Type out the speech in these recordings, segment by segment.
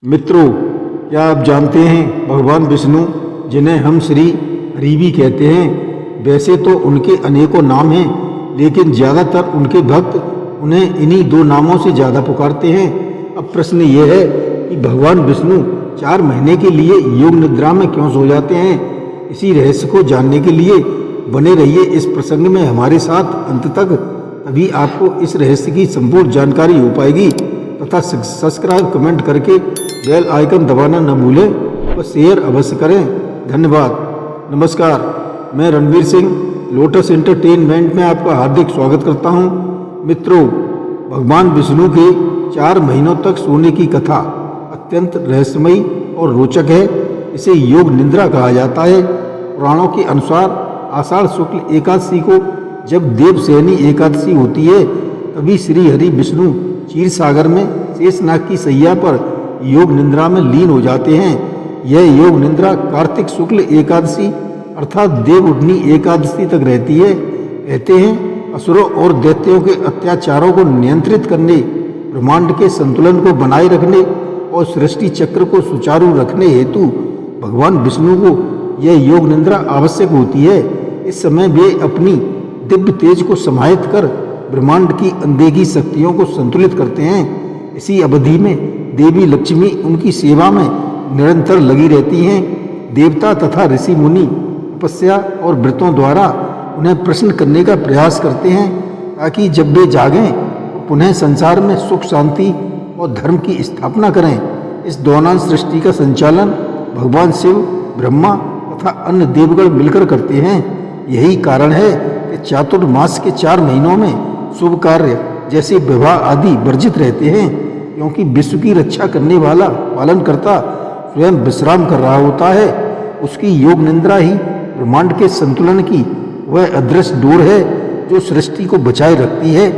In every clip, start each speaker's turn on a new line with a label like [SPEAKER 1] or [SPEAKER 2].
[SPEAKER 1] मित्रों, क्या आप जानते हैं भगवान विष्णु, जिन्हें हम श्री हरि भी कहते हैं, वैसे तो उनके अनेकों नाम हैं, लेकिन ज़्यादातर उनके भक्त उन्हें इन्हीं दो नामों से ज़्यादा पुकारते हैं। अब प्रश्न ये है कि भगवान विष्णु 4 महीने के लिए योग निद्रा में क्यों सो जाते हैं। इसी रहस्य को जानने के लिए बने रहिए इस प्रसंग में हमारे साथ अंत तक, तभी आपको इस रहस्य की संपूर्ण जानकारी हो पाएगी। तथा सब्सक्राइब, कमेंट करके बेल आइकन दबाना न भूलें और शेयर अवश्य करें। धन्यवाद। नमस्कार, मैं रणवीर सिंह लोटस एंटरटेनमेंट में आपका हार्दिक स्वागत करता हूं। मित्रों, भगवान विष्णु के 4 महीनों तक सोने की कथा अत्यंत रहस्यमयी और रोचक है। इसे योग निद्रा कहा जाता है। पुराणों के अनुसार आषाढ़ शुक्ल एकादशी को जब देवशयनी एकादशी होती है, तभी श्री हरि विष्णु क्षीर सागर में शेषनाग की सैया पर योग निद्रा में लीन हो जाते हैं। यह योग निद्रा कार्तिक शुक्ल एकादशी अर्थात देवउठनी एकादशी तक रहती है। कहते हैं असुरों और दैत्यों के अत्याचारों को नियंत्रित करने, ब्रह्मांड के संतुलन को बनाए रखने और सृष्टि चक्र को सुचारू रखने हेतु भगवान विष्णु को यह योग निद्रा आवश्यक होती है। इस समय वे अपनी दिव्य तेज को समाहित कर ब्रह्मांड की अनदेखी शक्तियों को संतुलित करते हैं। इसी अवधि में देवी लक्ष्मी उनकी सेवा में निरंतर लगी रहती हैं। देवता तथा ऋषि मुनि तपस्या और व्रतों द्वारा उन्हें प्रसन्न करने का प्रयास करते हैं, ताकि जब वे जागें तो पुनः संसार में सुख, शांति और धर्म की स्थापना करें। इस दौरान सृष्टि का संचालन भगवान शिव, ब्रह्मा तथा अन्य देवगण मिलकर करते हैं। यही कारण है कि चातुर्मास के 4 महीनों में शुभ कार्य जैसे विवाह आदि वर्जित रहते हैं, क्योंकि विश्व की रक्षा करने वाला पालनकर्ता स्वयं विश्राम कर रहा होता है। उसकी योग निद्रा ही ब्रह्मांड के संतुलन की वह अदृश्य डोर है जो सृष्टि को बचाए रखती है।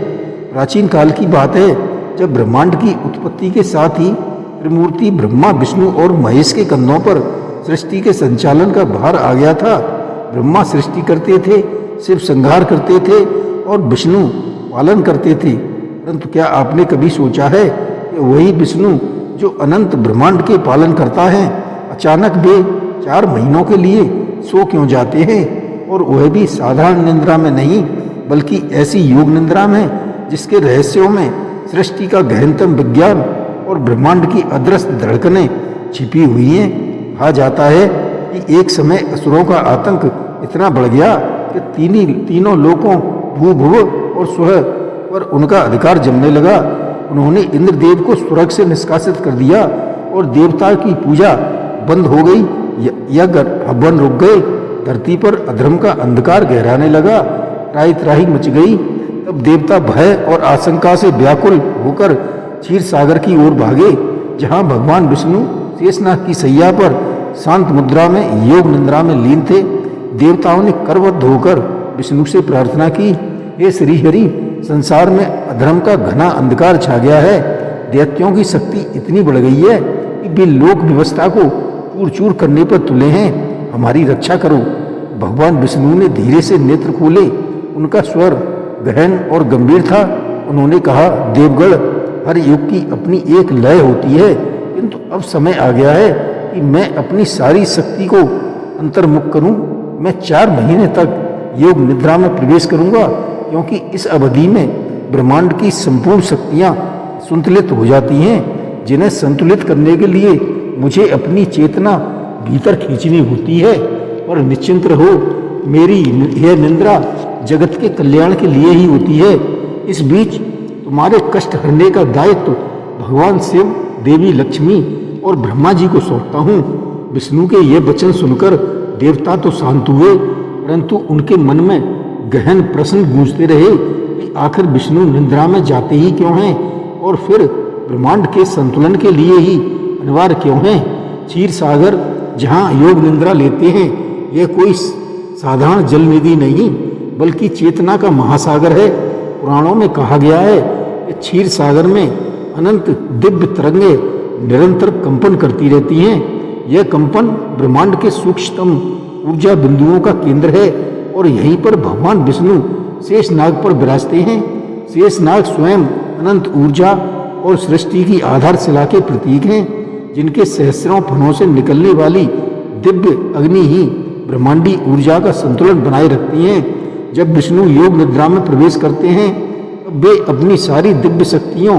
[SPEAKER 1] प्राचीन काल की बात है, जब ब्रह्मांड की उत्पत्ति के साथ ही त्रिमूर्ति ब्रह्मा, विष्णु और महेश के कंधों पर सृष्टि के संचालन का भार आ गया था। ब्रह्मा सृष्टि करते थे, शिव संहार करते थे और विष्णु पालन करते थे। परंतु क्या आपने कभी सोचा है कि वही विष्णु जो अनंत ब्रह्मांड के पालन करता है, अचानक वे 4 महीनों के लिए सो क्यों जाते हैं, और वह भी साधारण निद्रा में नहीं, बल्कि ऐसी योग निद्रा में जिसके रहस्यों में सृष्टि का गहनतम विज्ञान और ब्रह्मांड की अदृश्य धड़कनें छिपी हुई हैं। कहा जाता है कि एक समय असुरों का आतंक इतना बढ़ गया कि तीनों लोकों भू भुव और स्व पर उनका अधिकार जमने लगा। उन्होंने इंद्रदेव को स्वर्ग से निष्कासित कर दिया और देवता की पूजा बंद हो गई। यज्ञ हवन रुक गए। धरती पर अधर्म का अंधकार गहराने लगा। त्राही त्राही मच गई। तब देवता भय और आशंका से व्याकुल होकर क्षीर सागर की ओर भागे, जहाँ भगवान विष्णु शेषनाग की सैया पर शांत मुद्रा में योग निद्रा में लीन थे। देवताओं ने करबद्ध होकर विष्णु से प्रार्थना की, हे श्री हरि, संसार में अधर्म का घना अंधकार छा गया है। दैत्यों की शक्ति इतनी बढ़ गई है कि वे लोक व्यवस्था को चूर चूर करने पर तुले हैं। हमारी रक्षा करो। भगवान विष्णु ने धीरे से नेत्र खोले। उनका स्वर गहन और गंभीर था। उन्होंने कहा, देवगण, हर युग की अपनी एक लय होती है, किंतु अब समय आ गया है कि मैं अपनी सारी शक्ति को अंतर्मुख करूं। मैं 4 महीने तक योग निद्रा में प्रवेश करूंगा, क्योंकि इस अवधि में ब्रह्मांड की संपूर्ण शक्तियां संतुलित हो जाती हैं, जिन्हें संतुलित करने के लिए मुझे अपनी चेतना भीतर खींचनी होती है। और निश्चिंत रहो, मेरी यह निद्रा जगत के कल्याण के लिए ही होती है। इस बीच तुम्हारे कष्ट हरने का दायित्व भगवान शिव, देवी लक्ष्मी और ब्रह्मा जी को सौंपता हूँ। विष्णु के ये वचन सुनकर देवता तो शांत हुए, परंतु उनके मन में गहन प्रश्न गूंजते रहे कि आखिर विष्णु निद्रा में जाते ही क्यों हैं, और फिर ब्रह्मांड के संतुलन के लिए ही अनिवार्य क्यों हैं। क्षीर सागर जहाँ योग निद्रा लेते हैं, यह कोई साधारण जल निधि नहीं, बल्कि चेतना का महासागर है। पुराणों में कहा गया है कि क्षीर सागर में अनंत दिव्य तरंगें निरंतर कंपन करती रहती हैं। यह कंपन ब्रह्मांड के सूक्ष्मतम ऊर्जा बिंदुओं का केंद्र है, और यहीं पर भगवान विष्णु शेषनाग पर विराजते हैं। शेषनाग स्वयं अनंत ऊर्जा और सृष्टि की आधारशिला के प्रतीक हैं। जिनके सहस्रों फनों से निकलने वाली दिव्य अग्नि ही ब्रह्मांडी ऊर्जा का संतुलन बनाए रखती हैं। जब विष्णु योग निद्रा में प्रवेश करते हैं तब वे अपनी सारी दिव्य शक्तियों,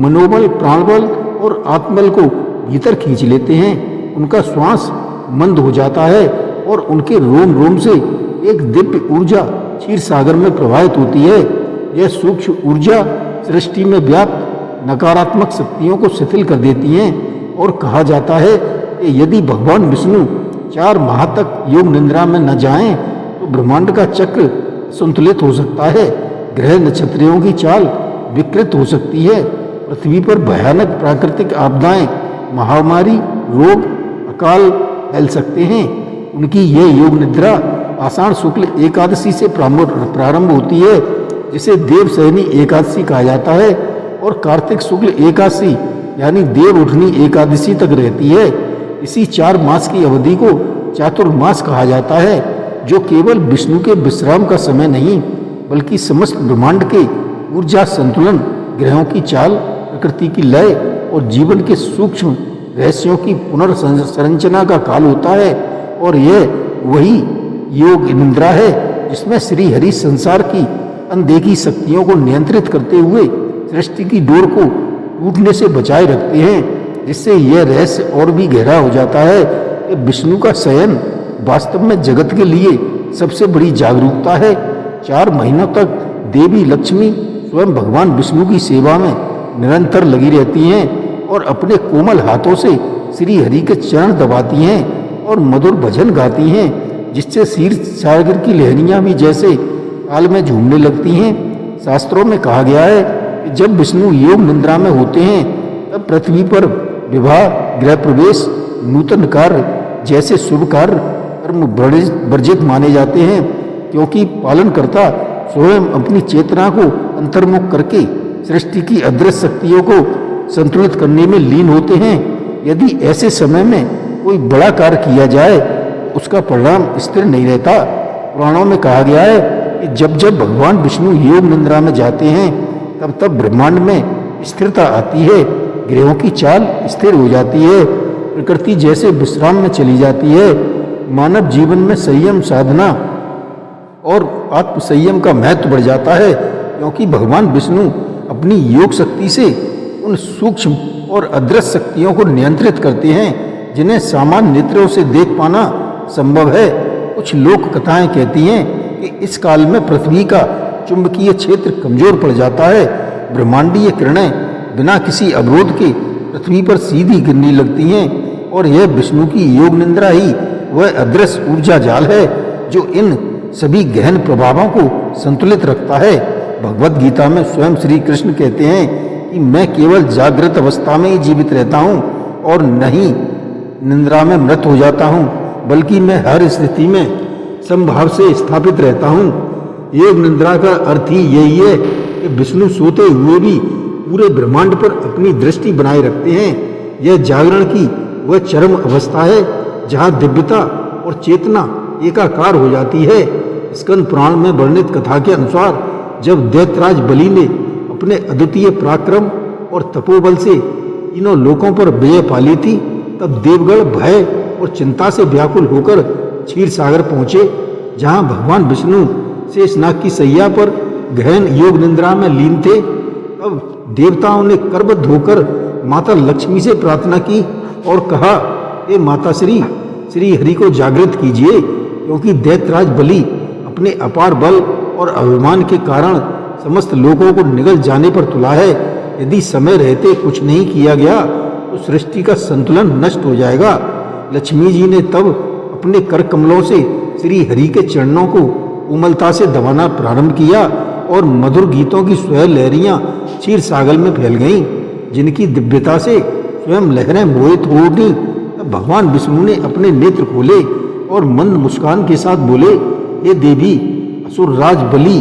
[SPEAKER 1] मनोबल, प्राणबल और आत्मबल को भीतर खींच लेते हैं। उनका श्वास मंद हो जाता है और उनके रोम रोम से एक दिव्य ऊर्जा क्षीर सागर में प्रवाहित होती है। यह सूक्ष्म ऊर्जा सृष्टि में व्याप्त नकारात्मक शक्तियों को शिथिल कर देती हैं और कहा जाता है कि यदि भगवान विष्णु 4 माह तक योग निद्रा में न जाएं तो ब्रह्मांड का चक्र संतुलित हो सकता है, ग्रह नक्षत्रों की चाल विकृत हो सकती है, पृथ्वी पर भयानक प्राकृतिक आपदाएं, महामारी, रोग, अकाल फैल सकते हैं। उनकी यह योग निद्रा आषाढ़ शुक्ल एकादशी से प्रारंभ होती है, जिसे देवशयनी एकादशी कहा जाता है, और कार्तिक शुक्ल एकादशी यानी देव उठनी एकादशी तक रहती है। इसी 4 मास की अवधि को चातुर्मास कहा जाता है, जो केवल विष्णु के विश्राम का समय नहीं बल्कि समस्त ब्रह्मांड के ऊर्जा संतुलन, ग्रहों की चाल, प्रकृति की लय और जीवन के सूक्ष्म रहस्यों की पुनर्संरचना का काल होता है। और यह वही योग निद्रा है जिसमें श्री हरि संसार की अनदेखी शक्तियों को नियंत्रित करते हुए सृष्टि की डोर को टूटने से बचाए रखते हैं, जिससे यह रहस्य और भी गहरा हो जाता है कि विष्णु का शयन वास्तव में जगत के लिए सबसे बड़ी जागरूकता है। 4 महीनों तक देवी लक्ष्मी स्वयं भगवान विष्णु की सेवा में निरंतर लगी रहती हैं और अपने कोमल हाथों से श्री हरि के चरण दबाती हैं और मधुर भजन गाती हैं, जिससे क्षीर सागर की लहरियां भी जैसे ताल में झूमने लगती हैं। शास्त्रों में कहा गया है कि जब विष्णु योग निद्रा में होते हैं तब पृथ्वी पर विवाह, गृह प्रवेश, नूतन कार्य जैसे शुभ कार्य कर्म वर्जित माने जाते हैं, क्योंकि पालनकर्ता स्वयं अपनी चेतना को अंतर्मुख करके सृष्टि की अदृश्य शक्तियों को संतुलित करने में लीन होते हैं। यदि ऐसे समय में कोई बड़ा कार्य किया जाए तो उसका परिणाम स्थिर नहीं रहता। पुराणों में कहा गया है कि जब जब भगवान विष्णु योग निद्रा में जाते हैं तब तब ब्रह्मांड में स्थिरता आती है, ग्रहों की चाल स्थिर हो जाती है, प्रकृति जैसे विश्राम में चली जाती है। मानव जीवन में संयम साधना और आत्म संयम का महत्व बढ़ जाता है, क्योंकि भगवान विष्णु अपनी योग शक्ति से उन सूक्ष्म और अदृश्य शक्तियों को नियंत्रित करते हैं जिन्हें सामान्य नेत्रों से देख पाना संभव है। कुछ लोक कथाएं कहती हैं कि इस काल में पृथ्वी का चुंबकीय क्षेत्र कमजोर पड़ जाता है, ब्रह्मांडीय किरणें बिना किसी अवरोध के पृथ्वी पर सीधी गिरने लगती हैं, और यह विष्णु की योग निद्रा ही वह अदृश्य ऊर्जा जाल है जो इन सभी गहन प्रभावों को संतुलित रखता है। भगवत गीता में स्वयं श्री कृष्ण कहते हैं कि मैं केवल जागृत अवस्था में ही जीवित रहता हूँ और नहीं निद्रा में मृत हो जाता हूँ, बल्कि मैं हर स्थिति में समभाव से स्थापित रहता हूँ। योग निद्रा का अर्थ ही यही है कि विष्णु सोते हुए भी पूरे ब्रह्मांड पर अपनी दृष्टि बनाए रखते हैं। यह जागरण की वह चरम अवस्था है जहाँ दिव्यता और चेतना एकाकार हो जाती है। स्कंद पुराण में वर्णित कथा के अनुसार जब दैत्यराज बलि ने अपने अद्वितीय पराक्रम और तपोबल से तीनों लोकों पर विजय पा ली थी, तब देवगण भय और चिंता से व्याकुल होकर क्षीर सागर पहुंचे, जहां भगवान विष्णु शेषनाग की सैया पर गहन योग निद्रा में लीन थे। तब देवताओं ने करबद्ध होकर माता लक्ष्मी से प्रार्थना की और कहा, हे माता श्री हरि को जागृत कीजिए, क्योंकि दैत्यराज बलि अपने अपार बल और अभिमान के कारण समस्त लोगों को निगल जाने पर तुला है। यदि समय रहते कुछ नहीं किया गया तो सृष्टि का संतुलन नष्ट हो जाएगा। लक्ष्मी जी ने तब अपने कर कमलों से श्री हरि के चरणों को कोमलता से दबाना प्रारंभ किया और मधुर गीतों की स्वर लहरियां क्षीर सागर में फैल गईं, जिनकी दिव्यता से स्वयं लहरें मोहित हो उठी। तब भगवान विष्णु ने अपने नेत्र खोले और मंद मुस्कान के साथ बोले, हे देवी, असुर राज बलि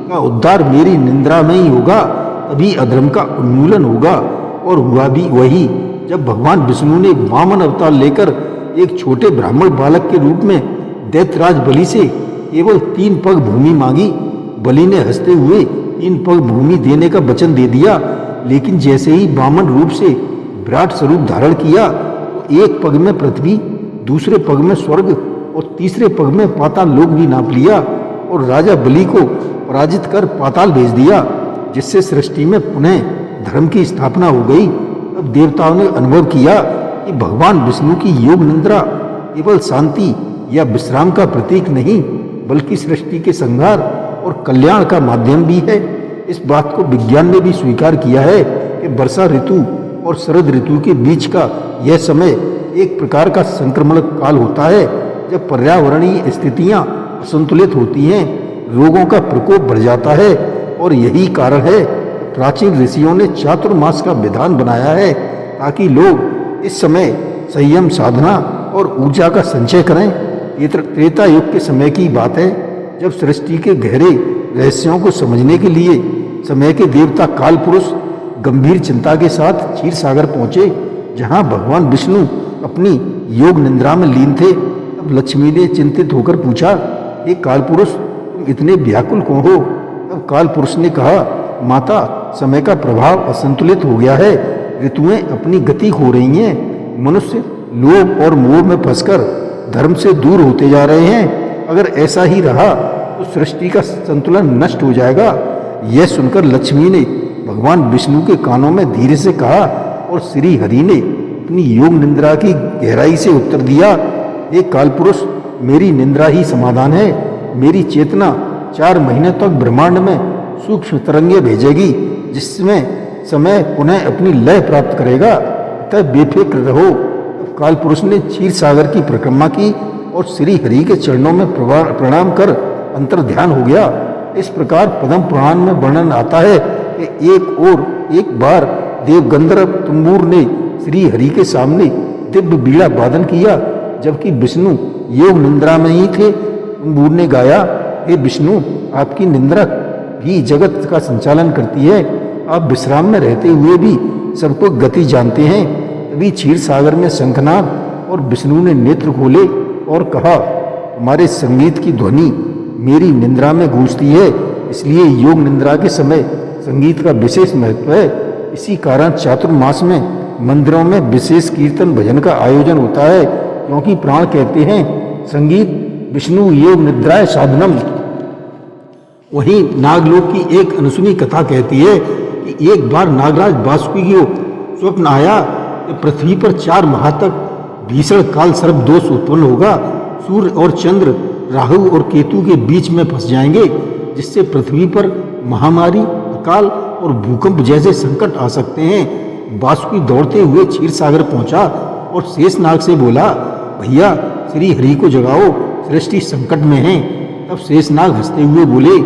[SPEAKER 1] का उद्धार मेरी निद्रा में ही होगा, तभी अधर्म का उन्मूलन होगा। और हुआ भी वही। जब भगवान विष्णु ने वामन अवतार लेकर एक छोटे ब्राह्मण बालक के रूप में दैत्यराज बलि से केवल 3 पग भूमि मांगी, बलि ने हंसते हुए 3 पग भूमि देने का वचन दे दिया। लेकिन जैसे ही वामन रूप से विराट स्वरूप धारण किया, एक पग में पृथ्वी, दूसरे पग में स्वर्ग और तीसरे पग में पाताल लोक भी नाप लिया और राजा बलि को पराजित कर पाताल भेज दिया, जिससे सृष्टि में पुनः धर्म की स्थापना हो गई। अब देवताओं ने अनुभव किया कि भगवान विष्णु की योग निद्रा केवल शांति या विश्राम का प्रतीक नहीं, बल्कि सृष्टि के संहार और कल्याण का माध्यम भी है। इस बात को विज्ञान ने भी स्वीकार किया है कि वर्षा ऋतु और शरद ऋतु के बीच का यह समय एक प्रकार का संक्रमण काल होता है, जब पर्यावरणीय स्थितियां असंतुलित होती हैं, रोगों का प्रकोप बढ़ जाता है। और यही कारण है प्राचीन ऋषियों ने चातुर्मास का विधान बनाया है, ताकि लोग इस समय संयम साधना और ऊर्जा का संचय करें। त्रेता युग के समय की बात है, जब सृष्टि के गहरे रहस्यों को समझने के लिए समय के देवता काल पुरुष गंभीर चिंता के साथ क्षीर सागर पहुंचे, जहां भगवान विष्णु अपनी योग निद्रा में लीन थे। तब लक्ष्मी ने चिंतित होकर पूछा, हे काल पुरुष, तुम इतने व्याकुल क्यों हो? तब काल पुरुष ने कहा, माता, समय का प्रभाव असंतुलित हो गया है, ऋतुएं अपनी गति खो रही हैं, मनुष्य लोभ और मोह में फंसकर धर्म से दूर होते जा रहे हैं। अगर ऐसा ही रहा तो सृष्टि का संतुलन नष्ट हो जाएगा। यह सुनकर लक्ष्मी ने भगवान विष्णु के कानों में धीरे से कहा और श्री हरि ने अपनी योग निद्रा की गहराई से उत्तर दिया, हे कालपुरुष, मेरी निद्रा ही समाधान है। मेरी चेतना 4 महीने तक ब्रह्मांड में सूक्ष्म तरंगे भेजेगी, जिसमें समय पुनः अपनी लय प्राप्त करेगा। अतः बेफिक्र रहो। अब कालपुरुष ने क्षीर सागर की परिक्रमा की और श्री हरि के चरणों में प्रणाम कर अंतर ध्यान हो गया। इस प्रकार पद्म पुराण में वर्णन आता है कि एक बार देव गंधर्व तुम्बूर ने श्री हरि के सामने दिव्य बीड़ा वादन किया, जबकि विष्णु योग निद्रा में ही थे। तुम्बूर ने गाया, हे विष्णु, आपकी निद्रा भी जगत का संचालन करती है। आप विश्राम में रहते हुए भी सबको गति जानते हैं। तभी क्षीर सागर में शंखनाद और विष्णु ने नेत्र खोले और कहा, तुम्हारे संगीत की ध्वनि मेरी निद्रा में गूंजती है, इसलिए योग निद्रा के समय संगीत का विशेष महत्व है। इसी कारण चातुर्मास में मंदिरों में विशेष कीर्तन भजन का आयोजन होता है, क्योंकि प्राण कहते हैं, संगीत विष्णु योग निद्राय साधनम। वहीं नागलोक की एक अनसुनी कथा कहती है कि एक बार नागराज वासुकी को स्वप्न आया कि पृथ्वी पर 4 माह तक भीषण काल सर्प दोष उत्पन्न होगा। सूर्य और चंद्र राहु और केतु के बीच में फंस जाएंगे, जिससे पृथ्वी पर महामारी, अकाल और भूकंप जैसे संकट आ सकते हैं। वासुकी दौड़ते हुए क्षीर सागर पहुंचा और शेषनाग से बोला, भैया श्री हरि को जगाओ, सृष्टि संकट में है। तब शेषनाग हंसते हुए बोले,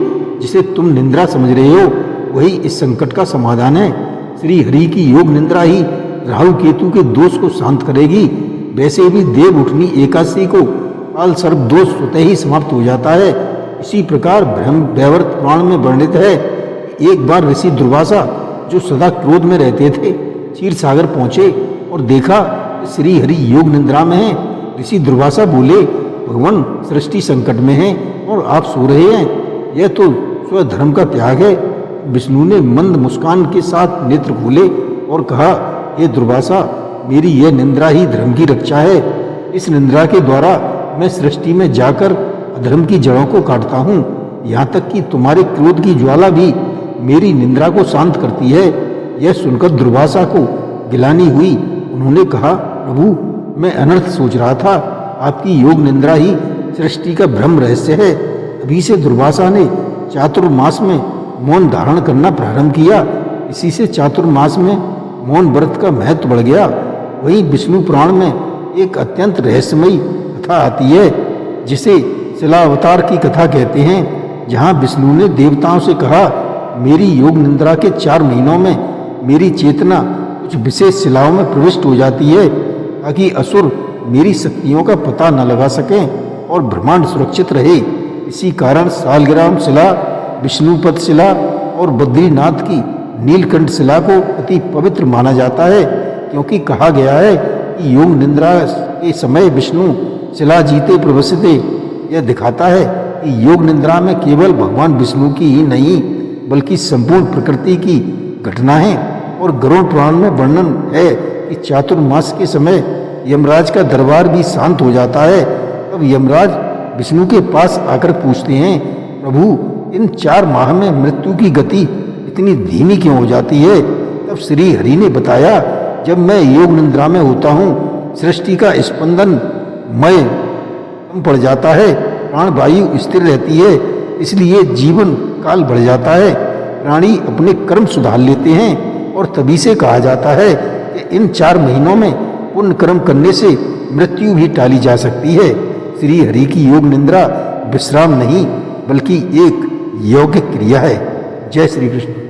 [SPEAKER 1] जिसे तुम निद्रा समझ रहे हो वही इस संकट का समाधान है। श्री हरि की योग निद्रा ही राहु केतु के दोष को शांत करेगी। वैसे भी देव उठनी एकादशी को काल सर्प दोष स्वतः ही समाप्त हो जाता है। इसी प्रकार ब्रह्म वैवर्त पुराण में वर्णित है, एक बार ऋषि दुर्वासा, जो सदा क्रोध में रहते थे, क्षीर सागर पहुंचे और देखा कि श्री हरि योग निद्रा में है। ऋषि दुर्वासा बोले, भगवान सृष्टि संकट में है और आप सो रहे हैं, यह तो स्वधर्म का त्याग है। विष्णु ने मंद मुस्कान के साथ नेत्र खोले और कहा, हे दुर्वासा, मेरी यह निद्रा ही धर्म की रक्षा है। इस निद्रा के द्वारा मैं सृष्टि में जाकर अधर्म की जड़ों को काटता हूँ। यहाँ तक कि तुम्हारे क्रोध की ज्वाला भी मेरी निद्रा को शांत करती है। यह सुनकर दुर्वासा को गिलानी हुई। उन्होंने कहा, प्रभु, मैं अनर्थ सोच रहा था, आपकी योग निद्रा ही सृष्टि का ब्रह्म रहस्य है। अभी से दुर्वासा ने चातुर्मास में मौन धारण करना प्रारंभ किया। इसी से चातुर्मास में मौन व्रत का महत्व बढ़ गया। वहीं विष्णु पुराण में एक अत्यंत रहस्यमयी कथा आती है, जिसे शिलावतार की कथा कहते हैं, जहाँ विष्णु ने देवताओं से कहा, मेरी योग निद्रा के 4 महीनों में मेरी चेतना कुछ विशेष शिलाओं में प्रविष्ट हो जाती है, ताकि असुर मेरी शक्तियों का पता न लगा सकें और ब्रह्मांड सुरक्षित रहे। इसी कारण सालग्राम शिला, विष्णुपद शिला और बद्रीनाथ की नीलकंठ शिला को अति पवित्र माना जाता है, क्योंकि कहा गया है कि योग निद्रा के समय विष्णु शिला जीते प्रवसते। यह दिखाता है कि योग निद्रा में केवल भगवान विष्णु की ही नहीं, बल्कि संपूर्ण प्रकृति की घटना है। और गरुड़ पुराण में वर्णन है कि चातुर्मास के समय यमराज का दरबार भी शांत हो जाता है। तब यमराज विष्णु के पास आकर पूछते हैं, प्रभु इन 4 माह में मृत्यु की गति इतनी धीमी क्यों हो जाती है? तब श्री हरि ने बताया, जब मैं योग निद्रा में होता हूँ, सृष्टि का स्पंदन मय कम पड़ जाता है, प्राण वायु स्थिर रहती है, इसलिए जीवन काल बढ़ जाता है, प्राणी अपने कर्म सुधार लेते हैं और तभी से कहा जाता है कि इन 4 महीनों में पुण्य कर्म करने से मृत्यु भी टाली जा सकती है। श्री हरि की योग निद्रा विश्राम नहीं बल्कि एक योग्य क्रिया है। जय श्री कृष्ण।